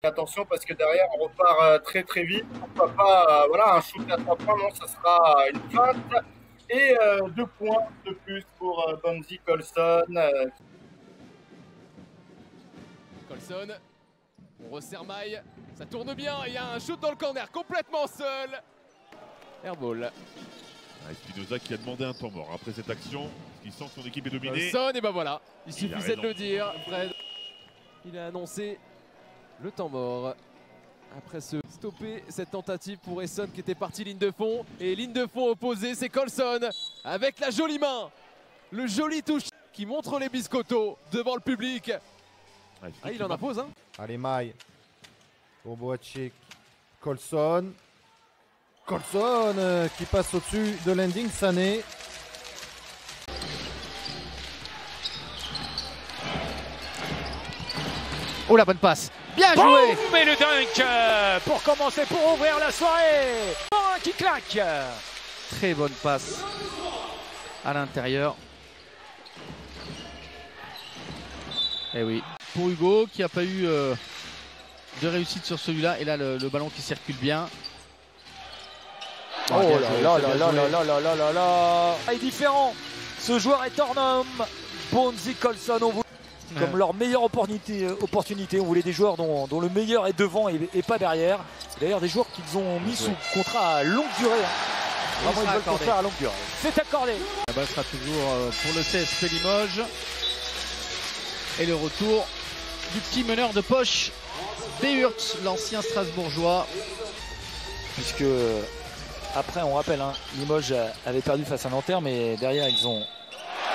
Attention parce que derrière on repart très très vite. Pourquoi pas voilà, un shoot à 3 points, non, ça sera une feinte. Et 2 points de plus pour Bonzi Colson. Colson, on resserre maille, ça tourne bien, il y a un shoot dans le corner, complètement seul. Airball. Espinoza qui a demandé un temps mort après cette action, parce qu'il sent que son équipe est dominée. Colson, et ben voilà, il suffisait de le dire, Fred. Il a annoncé le temps mort. Après stopper cette tentative pour Essonne qui était parti ligne de fond. Et ligne de fond opposée, c'est Colson avec la jolie main. Le joli touche qui montre les biscottos devant le public. Ah, il en impose, hein. Allez, maille. Pour Boacic. Colson. Colson qui passe au-dessus de l'ending Sané. Oh, la bonne passe. Bien joué. Mais le dunk pour commencer, pour ouvrir la soirée. Un qui claque. Très bonne passe à l'intérieur. Et oui. Pour Hugo qui n'a pas eu de réussite sur celui-là. Et là, le ballon qui circule bien. Oh là là là là là là là là là là. Il est différent. Ce joueur est hors norme. Bonzi Colson, on voulait comme leur meilleure opportunité. On voulait des joueurs dont le meilleur est devant et pas derrière. D'ailleurs, des joueurs qu'ils ont mis sous contrat à longue durée. Vraiment, ils veulent contrat à longue durée. C'est accordé. La balle sera toujours pour le CSP Limoges. Et le retour du petit meneur de poche, Beurt, l'ancien Strasbourgeois. Puisque, après, on rappelle, hein, Limoges avait perdu face à Nanterre, mais derrière, ils ont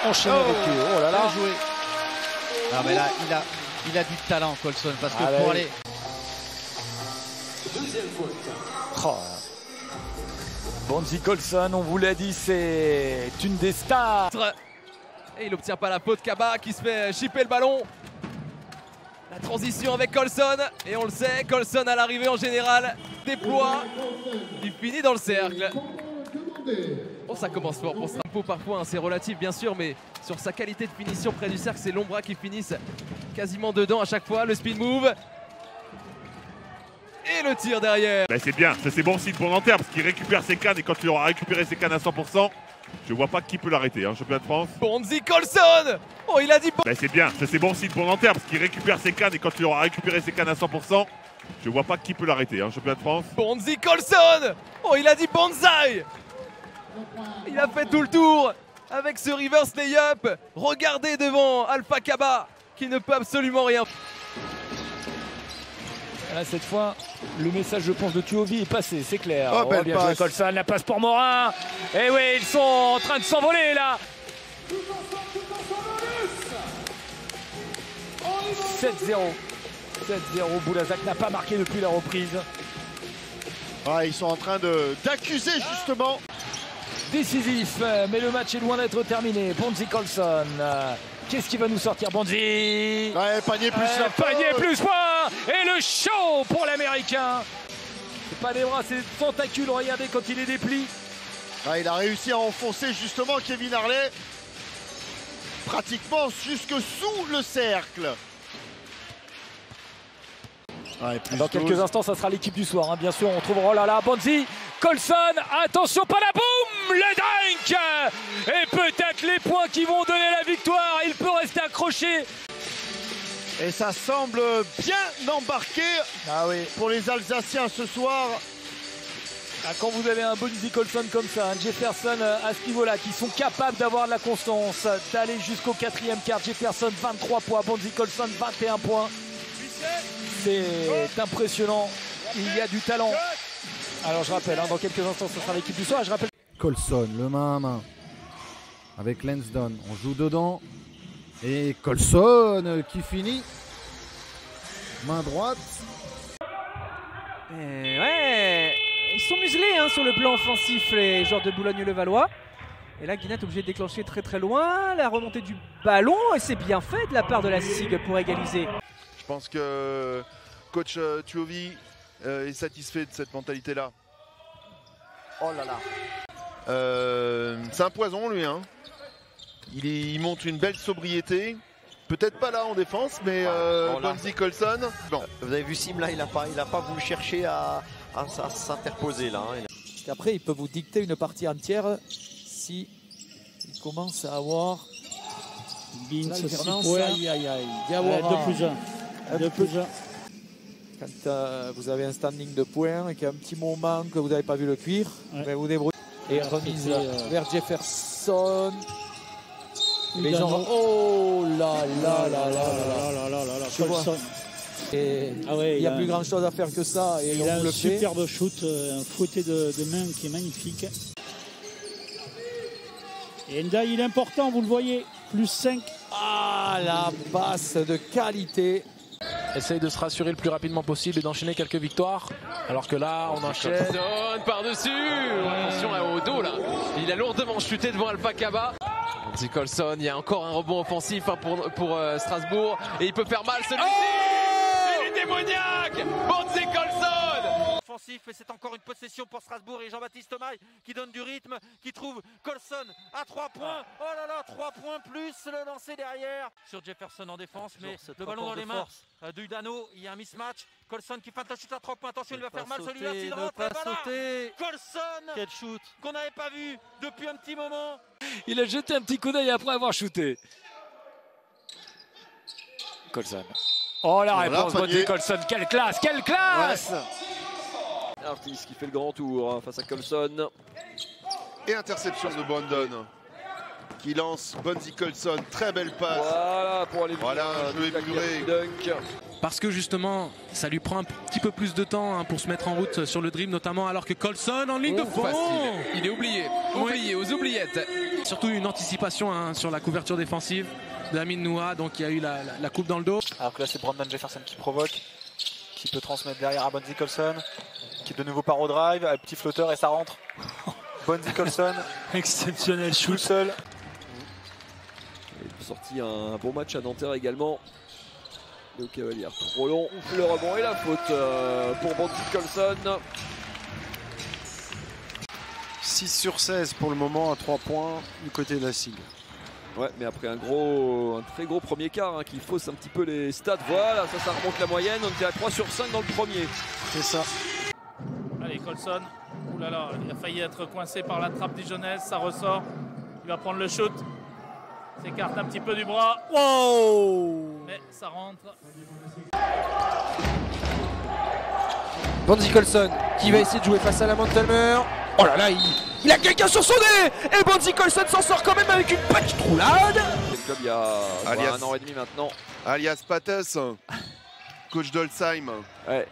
enchaîné avec eux. Oh là là. Bien joué. Ah, mais là, il a du talent, Colson, parce que pour aller. Oh. Bonzi Colson, on vous l'a dit, c'est une des stars. Et il n'obtient pas la faute. Kaba qui se fait chipper le ballon. La transition avec Colson. Et on le sait, Colson à l'arrivée en général déploie. Il finit dans le cercle. Bon, ça commence fort pour Strampo parfois, hein, c'est relatif bien sûr, mais sur sa qualité de finition près du cercle, c'est l'Ombra qui finissent quasiment dedans à chaque fois. Le spin move. Et le tir derrière. Ben c'est bien, c'est bon signe pour Nanterre parce qu'il récupère ses cannes et quand il aura récupéré ses cannes à 100%, je vois pas qui peut l'arrêter, hein, championnat de France. Bonzi Colson. Oh, il a dit Ben c'est bien, c'est bon signe pour Nanterre parce qu'il récupère ses cannes et quand il aura récupéré ses cannes à 100%, je vois pas qui peut l'arrêter, hein, championnat de France. Bonzi Colson. Oh, il a dit bonsaï. Il a fait tout le tour avec ce reverse layup. Regardez devant Alpha Kaba qui ne peut absolument rien. Là, cette fois, le message, je pense, de Tuovi est passé, c'est clair. Oh, belle bien joué, Colson, la passe pour Morin. Et oui, ils sont en train de s'envoler là. 7-0. 7-0. Boulazac n'a pas marqué depuis la reprise. Ah, ils sont en train d'accuser justement. Décisif, mais le match est loin d'être terminé. Bonzi Colson. Qu'est-ce qui va nous sortir, Bonzi? Ouais, panier plus la panier plus point. Et le show pour l'Américain. C'est pas des bras, c'est des tentacules. Regardez quand il est déplie. Ah, il a réussi à enfoncer justement Kevin Harley. Pratiquement jusque sous le cercle. Ouais, dans quelques instants, ça sera l'équipe du soir. Hein. Bien sûr, on trouvera, oh là là, Bonzi Colson. Attention, pas la boum, le dunk. Et peut-être les points qui vont donner la victoire. Il peut rester accroché. Et ça semble bien embarqué pour les Alsaciens ce soir. Ah, quand vous avez un Bonzi Colson comme ça, un Jefferson à ce niveau-là, qui sont capables d'avoir de la constance, d'aller jusqu'au 4e quart. Jefferson, 23 points. Bonzi Colson, 21 points. C'est impressionnant, il y a du talent. Alors je rappelle, hein, dans quelques instants ce sera l'équipe du soir. Je rappelle Colson, le main à main avec Lansdowne, on joue dedans. Et Colson qui finit. Main droite. Et ouais, ils sont muselés hein, sur le plan offensif, les joueurs de Boulogne-le-Valois. Et là, Guinette est obligé de déclencher très très loin. La remontée du ballon, et c'est bien fait de la part de la SIG pour égaliser. Je pense que coach Tuovi est satisfait de cette mentalité-là. Oh là là. C'est un poison, lui. Hein. Il montre une belle sobriété. Peut-être pas là en défense, mais Bonzi Colson. Bon. Vous avez vu Sim là, il a pas voulu chercher à s'interposer là. Hein. Après, il peut vous dicter une partie entière si il commence à avoir l'alternance. Aïe, aïe, aïe. 2 plus 1. Quand vous avez un standing de points et qu'il y a un petit moment que vous n'avez pas vu le cuir, ouais. Vous débrouillez. Et remise vers Jefferson. Les gens. Oh là là là là là là. Et il n'y a plus grand chose à faire que ça. Et il a un superbe shoot, un fouetté de main qui est magnifique. Et Ndai, il est important, vous le voyez. Plus 5. Ah, la passe de qualité. Essaye de se rassurer le plus rapidement possible et d'enchaîner quelques victoires. Alors que là, on enchaîne. Par-dessus. Attention au dos là. Il a lourdement chuté devant Alpha Kaba. Bonzi Colson, il y a encore un rebond offensif pour Strasbourg. Et il peut faire mal celui-ci. Il est démoniaque. Bonzi Colson. Offensif, mais c'est encore une possession pour Strasbourg et Jean-Baptiste Maille qui donne du rythme, qui trouve Colson à 3 points. Oh là là, 3 points plus le lancer derrière sur Jefferson en défense, mais le ballon dans les mains de Dano. Il y a un mismatch. Colson qui feinte la chute à 3 points. Attention, il va faire mal celui-là s'il rentre. Colson, quel shoot qu'on n'avait pas vu depuis un petit moment. Il a jeté un petit coup d'œil après avoir shooté. Colson. Oh la réponse, Bonzi Colson, quelle classe, quelle classe! Artis qui fait le grand tour face à Colson. Et interception de Brandon qui lance Bonzi Colson. Très belle passe. Voilà pour aller un jeu épuré. Parce que justement, ça lui prend un petit peu plus de temps pour se mettre en route sur le dribble, notamment alors que Colson en ligne de fond. Il est oublié aux oubliettes. Surtout une anticipation sur la couverture défensive de Amin Noua, donc il y a eu la coupe dans le dos. Alors que là c'est Brandon Jefferson qui provoque, qui peut transmettre derrière à Bonzi Colson, qui de nouveau part au drive, un petit flotteur et ça rentre. Bonzi Colson, exceptionnel shoot seul. Il a sorti un bon match à Nanterre également. Le Cavalier trop long, le rebond et la faute pour Bonzi Colson. 6 sur 16 pour le moment à 3 points du côté de la SIG. Ouais, mais après un très gros premier quart qui fausse un petit peu les stats. Voilà, ça remonte la moyenne. On était à 3 sur 5 dans le premier. C'est ça. Allez, Colson. Ouh là là, il a failli être coincé par la trappe dijonnaise. Ça ressort. Il va prendre le shoot. S'écarte un petit peu du bras. Wow! Mais ça rentre. Bonzi Colson qui va essayer de jouer face à la Montalmer. Oh là là, il a quelqu'un sur son nez. Et Bonzi Colson s'en sort quand même avec une petite roulade. Le club il y a un an et demi maintenant. Alias Pates, coach d'Holzheim. Ouais.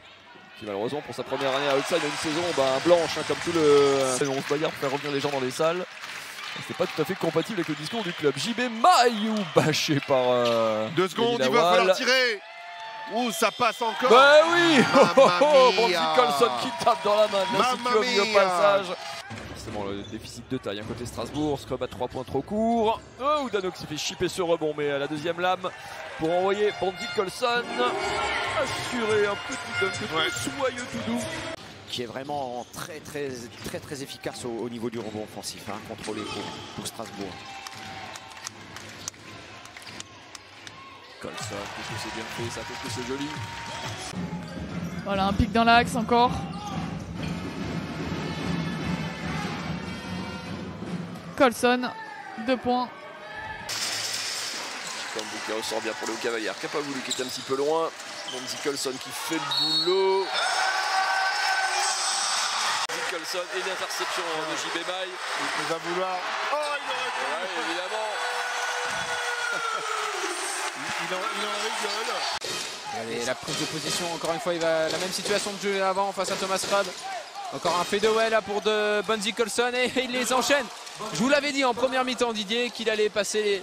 Qui malheureusement pour sa première année à Holzheim a une saison blanche comme tout le... On se bagarre pour faire revenir les gens dans les salles. C'est pas tout à fait compatible avec le discours du club. JB Maillou bâché par 2 secondes, il va falloir tirer. Ouh, ça passe encore. Bah oui. Bonzi Colson qui tape dans la main. Merci au passage. Forcément le déficit de taille côté Strasbourg. Scrub à 3 points trop court. Oh, Dano qui s'est fait chipper ce rebond, mais à la deuxième lame pour envoyer Bonzi Colson. Assurer un petit soyeux tout doux. Qui est vraiment très efficace au niveau du rebond offensif, contrôlé pour Strasbourg. Colson, que c'est bien fait, ça fait que c'est joli. Voilà, un pic dans l'axe encore. Colson, 2 points. Comme qui ressort bien pour le Cavalier, qui n'a pas voulu, qui était un petit peu loin. Bonzi Colson qui fait le boulot. Bonzi Colson et l'interception de JB Maille. Il va vouloir. Oh, il aurait pu. Ouais, évidemment. Il en rigole. Allez, la prise de position, encore une fois, il va la même situation de jeu avant face à Thomas Scrub. Encore un fadeaway là pour Bonzi Colson et il les enchaîne. Je vous l'avais dit en première mi-temps, Didier, qu'il allait passer